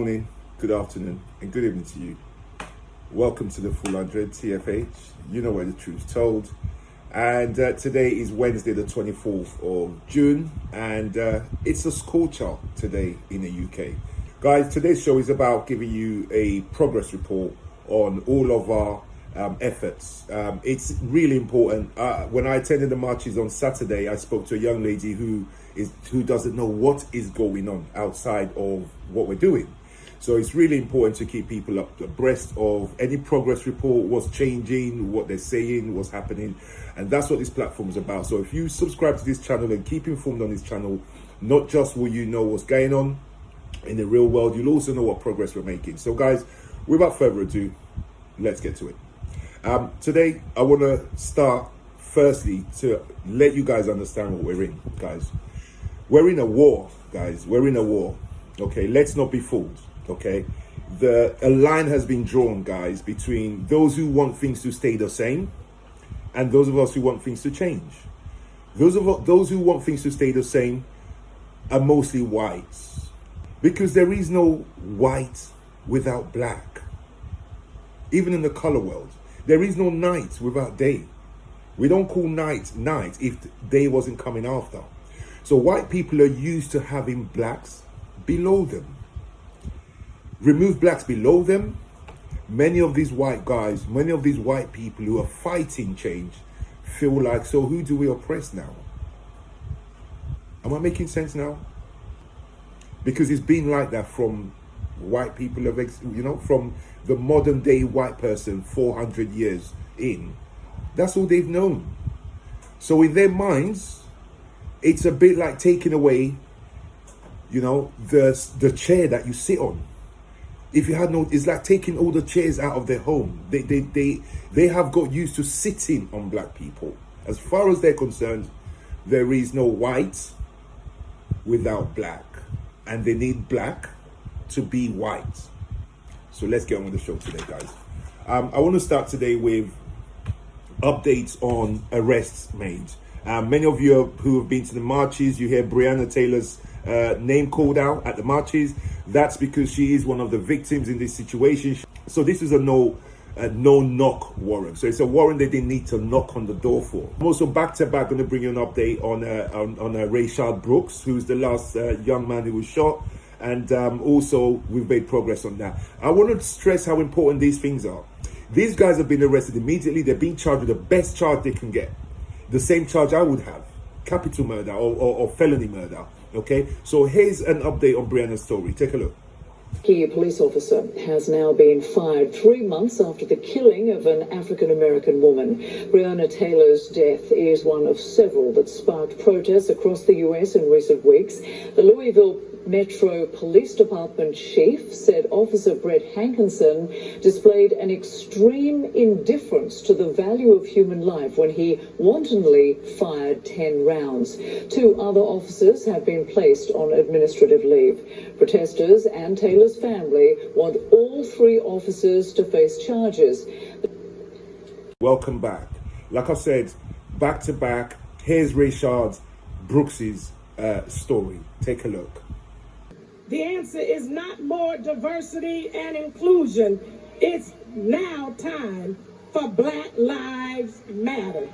Morning, good afternoon, and good evening to you. Welcome to the Full 100 TFH. You know where the truth's told. And today is Wednesday, the 24th of June, and it's a scorcher today in the UK. Guys, today's show is about giving you a progress report on all of our efforts. It's really important. When I attended the marches on Saturday, I spoke to a young lady who doesn't know what is going on outside of what we're doing. So it's really important to keep people abreast of any progress report, what's changing, what they're saying, what's happening. And that's what this platform is about. So if you subscribe to this channel and keep informed on this channel, not just will you know what's going on in the real world, you'll also know what progress we're making. So guys, without further ado, let's get to it. Today, I want to start firstly to let you guys understand what we're in, guys. We're in a war, guys. We're in a war. Okay, let's not be fooled. Okay, a line has been drawn, guys, between those who want things to stay the same and those of us who want things to change. Those who want things to stay the same are mostly whites, because there is no white without black. Even in the color world, there is no night without day. We don't call night night if day wasn't coming after. So white people are used to having blacks below them. Remove blacks below them, many of these white guys, many of these white people who are fighting change feel like, so who do we oppress now? Am I making sense now? Because it's been like that from white people, from the modern day white person 400 years in. That's all they've known. So in their minds, it's a bit like taking away, the chair that you sit on. If you had it's like taking all the chairs out of their home. They have got used to sitting on black people. As far as they're concerned, there is no white without black, and they need black to be white. So let's get on with the show today, guys. I want to start today with updates on arrests made. Many of you who have been to the marches, you hear Breonna Taylor's name called out at the marches. That's because she is one of the victims in this situation. So this is a no knock warrant. So it's a warrant they didn't need to knock on the door for. I'm also back to back going to bring you an update on Rayshard Brooks, who's the last young man who was shot. And also we've made progress on that. I want to stress how important these things are. These guys have been arrested immediately. They're being charged with the best charge they can get. The same charge I would have, capital murder or felony murder. Okay, so here's an update on Breonna's story. Take a look. A police officer has now been fired 3 months after the killing of an African-American woman. Breonna Taylor's death is one of several that sparked protests across the U.S. in recent weeks. The Louisville Metro Police Department chief said Officer Brett Hankinson displayed an extreme indifference to the value of human life when he wantonly fired 10 rounds. 2 other officers have been placed on administrative leave. Protesters and Taylor's family want all 3 officers to face charges. Welcome back. Like I said, back to back, here's Rayshard Brooks's story. Take a look. The answer is not more diversity and inclusion. It's now time for Black Lives Matter.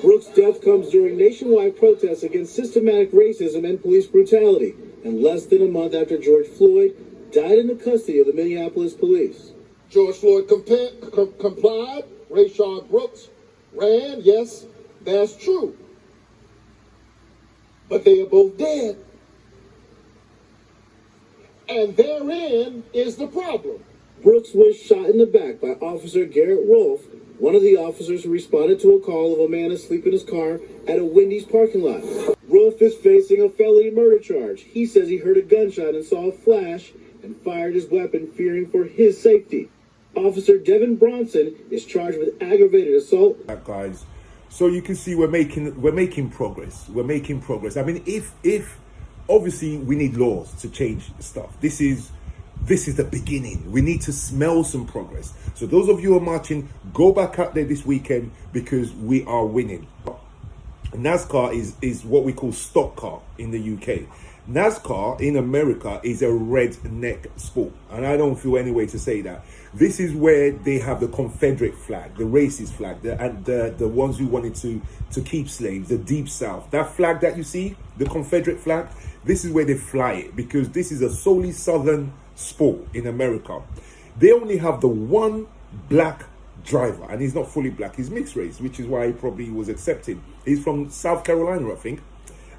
Brooks' death comes during nationwide protests against systematic racism and police brutality, and less than a month after George Floyd died in the custody of the Minneapolis police. George Floyd complied. Rayshard Brooks ran. Yes, that's true. But they are both dead. And therein is the problem. Brooks was shot in the back by Officer Garrett Rolfe, one of the officers who responded to a call of a man asleep in his car at a Wendy's parking lot. Rolfe is facing a felony murder charge. He says he heard a gunshot and saw a flash and fired his weapon, fearing for his safety. Officer Devin Bronson is charged with aggravated assault. Guys, so you can see we're making progress. We're making progress. I mean, if obviously we need laws to change stuff. This is the beginning. We need to smell some progress. So those of you who are marching, go back out there this weekend, because we are winning. NASCAR is what we call stock car in the UK. NASCAR in America is a redneck sport, and I don't feel any way to say that. This is where they have the Confederate flag, the racist flag, and the ones who wanted to keep slaves, the Deep South. That flag that you see, the Confederate flag, this is where they fly it, because this is a solely Southern sport in America. They only have the one black driver, and he's not fully black, he's mixed race, which is why he probably was accepted. He's from South Carolina, I think.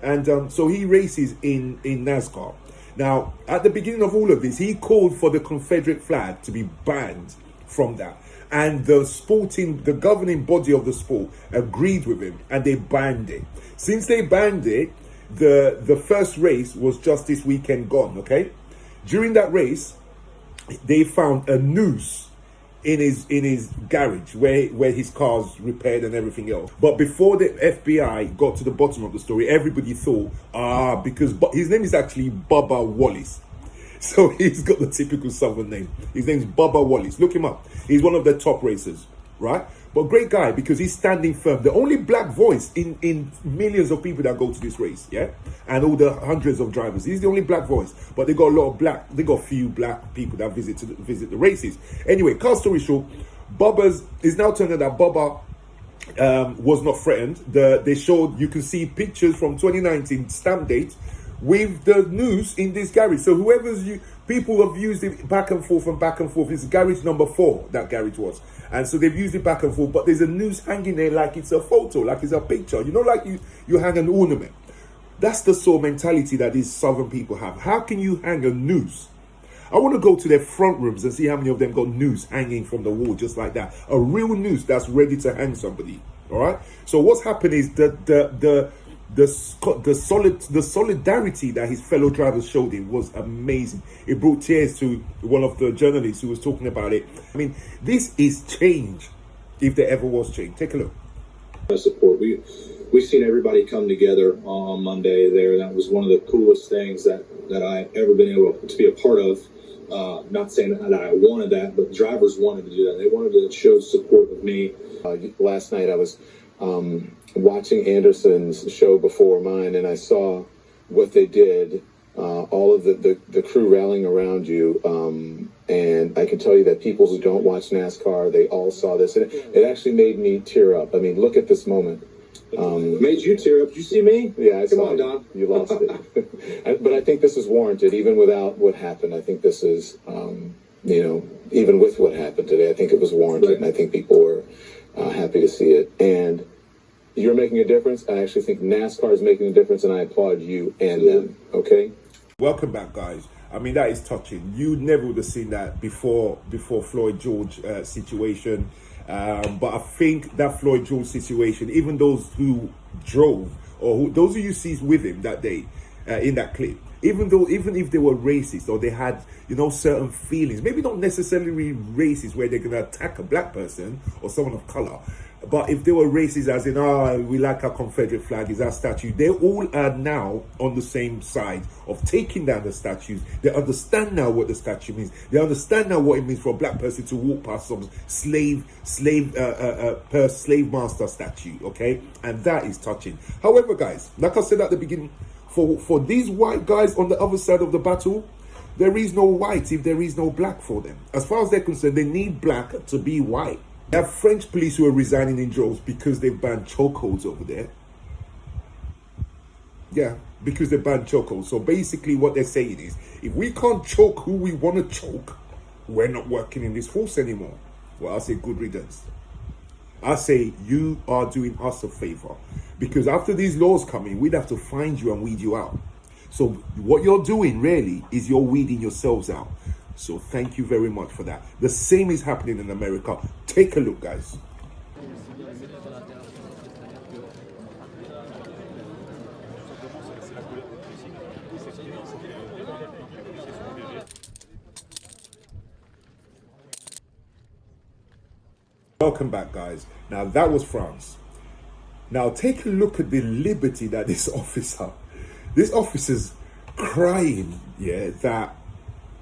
And so he races in NASCAR. Now, at the beginning of all of this, he called for the Confederate flag to be banned from that. And the governing body of the sport agreed with him, and they banned it. Since they banned it, the first race was just this weekend gone, okay? During that race, they found a noose in his garage where his car's repaired and everything else. But before the FBI got to the bottom of the story, everybody thought, because his name is actually Bubba Wallace. So he's got the typical Southern name. His name's Bubba Wallace. Look him up. He's one of the top racers, right? But great guy, because he's standing firm. The only black voice in millions of people that go to this race, yeah? And all the hundreds of drivers. He's the only black voice. But they got a few black people that visit the races. Anyway, cut story short, it's now turned out that Bubba was not threatened. They showed, you can see pictures from 2019 stamp date with the noose in this garage. So people have used it back and forth. It's garage number 4, that garage was. And so they've used it back and forth, but there's a noose hanging there like it's a photo, like it's a picture. You know, like you hang an ornament. That's the sort of mentality that these Southern people have. How can you hang a noose? I want to go to their front rooms and see how many of them got noose hanging from the wall just like that. A real noose that's ready to hang somebody. All right. So what's happened is the solidarity that his fellow drivers showed him was amazing. It brought tears to one of the journalists who was talking about it. I mean, this is change, if there ever was change. Take a look. Support. We've seen everybody come together on Monday there. That was one of the coolest things that I've ever been able to be a part of. Not saying that I wanted that, but drivers wanted to do that. They wanted to show support of me. Last night I was watching Anderson's show before mine, and I saw what they did, all of the crew rallying around you, and I can tell you that people who don't watch NASCAR, they all saw this, and it actually made me tear up. I mean, look at this moment. Made you tear up. Did you see me? Yeah, I saw on, Don. You lost it. But I think this is warranted, even without what happened. I think this is, even with what happened today, I think it was warranted, right. And I think people were happy to see it. And you're making a difference. I actually think NASCAR is making a difference, and I applaud you and them. Okay? Welcome back, guys. I mean, that is touching. You never would have seen that before Floyd George situation. But I think that Floyd George situation, even those who drove, or those who you see with him that day in that clip, even if they were racist or they had, certain feelings, maybe not necessarily racist where they're going to attack a black person or someone of color, but if they were racist as in, we like our Confederate flag, is our statue, they all are now on the same side of taking down the statues. They understand now what the statue means. They understand now what it means for a black person to walk past some slave master statue, okay? And that is touching. However, guys, like I said at the beginning, for these white guys on the other side of the battle, there is no white if there is no black for them. As far as they're concerned, they need black to be white. There are French police who are resigning in droves because they've banned chokeholds over there. Yeah, because they banned chokeholds. So basically what they're saying is, if we can't choke who we want to choke, we're not working in this force anymore. Well, I say good riddance. I say you are doing us a favor, because after these laws come in, we'd have to find you and weed you out. So what you're doing really is you're weeding yourselves out. So thank you very much for that. The same is happening in America. Take a look, guys. Welcome back, guys. Now that was France. Now take a look at the liberty that this officer's crying, that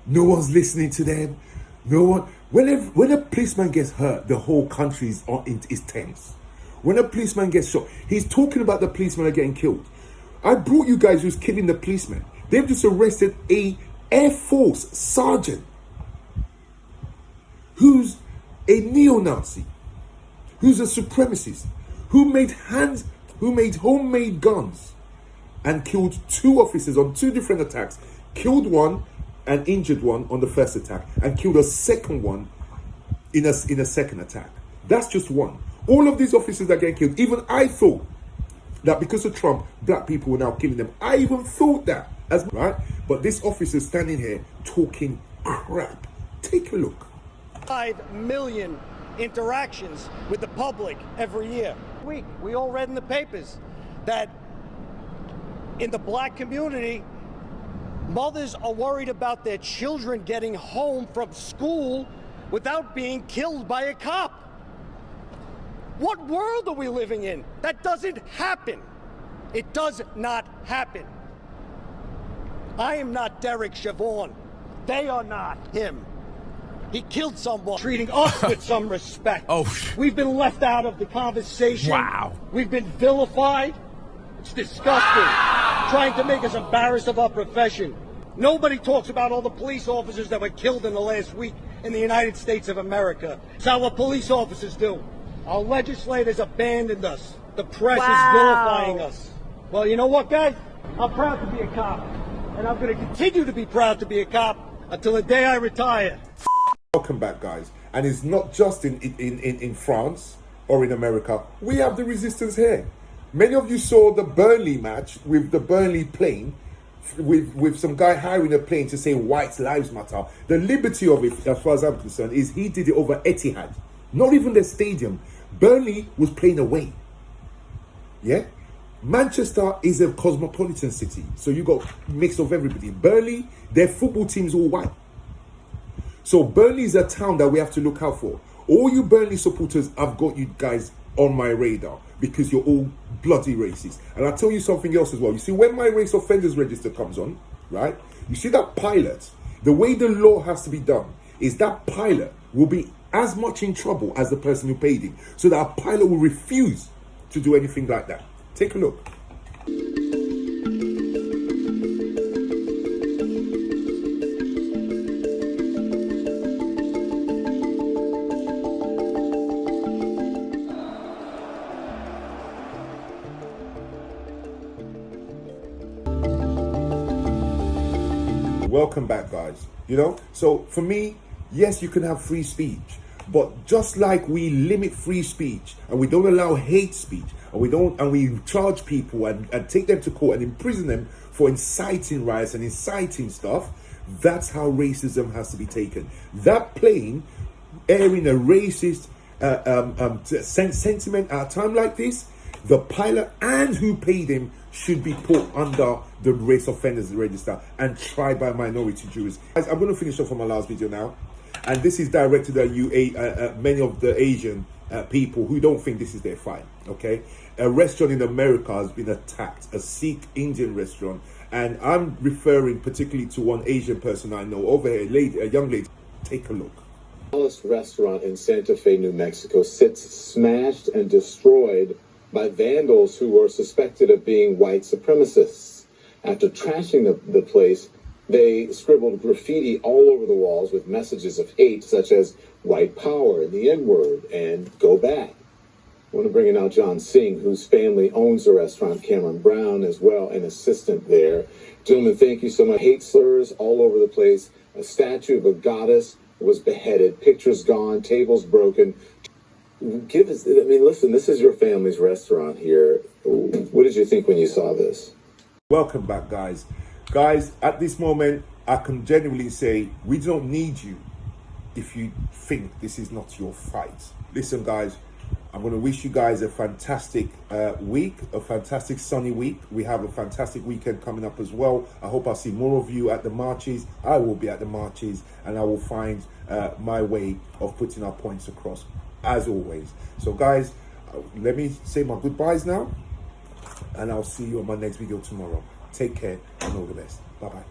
no one's listening to them. No one. When a policeman gets hurt, the whole country is tense. When a policeman gets shot, he's talking about the policemen are getting killed. I brought you guys who's killing the policemen. They've just arrested a Air Force sergeant who's a neo-Nazi, who's a supremacist, who made homemade guns and killed 2 officers on 2 different attacks, killed one and injured one on the first attack, and killed a second one in a second attack. That's just one. All of these officers that get killed, even I thought that because of Trump, black people were now killing them. I even thought that, right? But this officer standing here talking crap. Take a look. 5 million interactions with the public every year. We all read in the papers that in the black community, mothers are worried about their children getting home from school without being killed by a cop. What world are we living in? That doesn't happen. It does not happen. I am not Derek Chauvin. They are not him. He killed someone, treating us with some respect. We've been left out of the conversation. Wow. We've been vilified. It's disgusting. Trying to make us embarrassed of our profession. Nobody talks about all the police officers that were killed in the last week in the United States of America. It's how what police officers do. Our legislators abandoned us. The press is vilifying us. Well, you know what, guys? I'm proud to be a cop. And I'm going to continue to be proud to be a cop until the day I retire. Welcome back, guys. And it's not just in France or in America. We have the resistance here. Many of you saw the Burnley match with the Burnley plane, with some guy hiring a plane to say white lives matter. The liberty of it, as far as I'm concerned, is he did it over Etihad. Not even the stadium. Burnley was playing away. Yeah? Manchester is a cosmopolitan city. So you got mix of everybody. Burnley, their football team is all white. So Burnley is a town that we have to look out for. All you Burnley supporters, I've got you guys on my radar because you're all bloody racist. And I'll tell you something else as well. You see, when my race offenders register comes on, right? You see that pilot, the way the law has to be done is that pilot will be as much in trouble as the person who paid him. So that pilot will refuse to do anything like that. Take a look. Welcome back, guys. You know, so for me, yes, you can have free speech, but just like we limit free speech and we don't allow hate speech and we charge people and take them to court and imprison them for inciting riots and inciting stuff, that's how racism has to be taken. That plane airing a racist sentiment at a time like this, the pilot and who paid him should be put under the race offenders register and tried by minority juries. Guys, I'm going to finish off on my last video now, and this is directed at you, many of the Asian people who don't think this is their fight. Okay, a restaurant in America has been attacked, a Sikh Indian restaurant, and I'm referring particularly to one Asian person I know over here, a young lady. Take a look. Palace restaurant in Santa Fe, New Mexico sits smashed and destroyed by vandals who were suspected of being white supremacists. After trashing the place, they scribbled graffiti all over the walls with messages of hate, such as white power and the N-word and go back. I want to bring in now John Singh, whose family owns the restaurant, Cameron Brown as well, an assistant there. Gentlemen, thank you so much. Hate slurs all over the place. A statue of a goddess was beheaded, pictures gone, tables broken. Give us, I mean, listen, this is your family's restaurant here. What did you think when you saw this? Welcome back, guys. Guys, at this moment, I can genuinely say we don't need you if you think this is not your fight. Listen, guys, I'm going to wish you guys a fantastic week, a fantastic sunny week. We have a fantastic weekend coming up as well. I hope I see more of you at the marches. I will be at the marches, and I will find my way of putting our points across, as always. So, guys, let me say my goodbyes now, and I'll see you on my next video tomorrow. Take care and all the best. Bye-bye.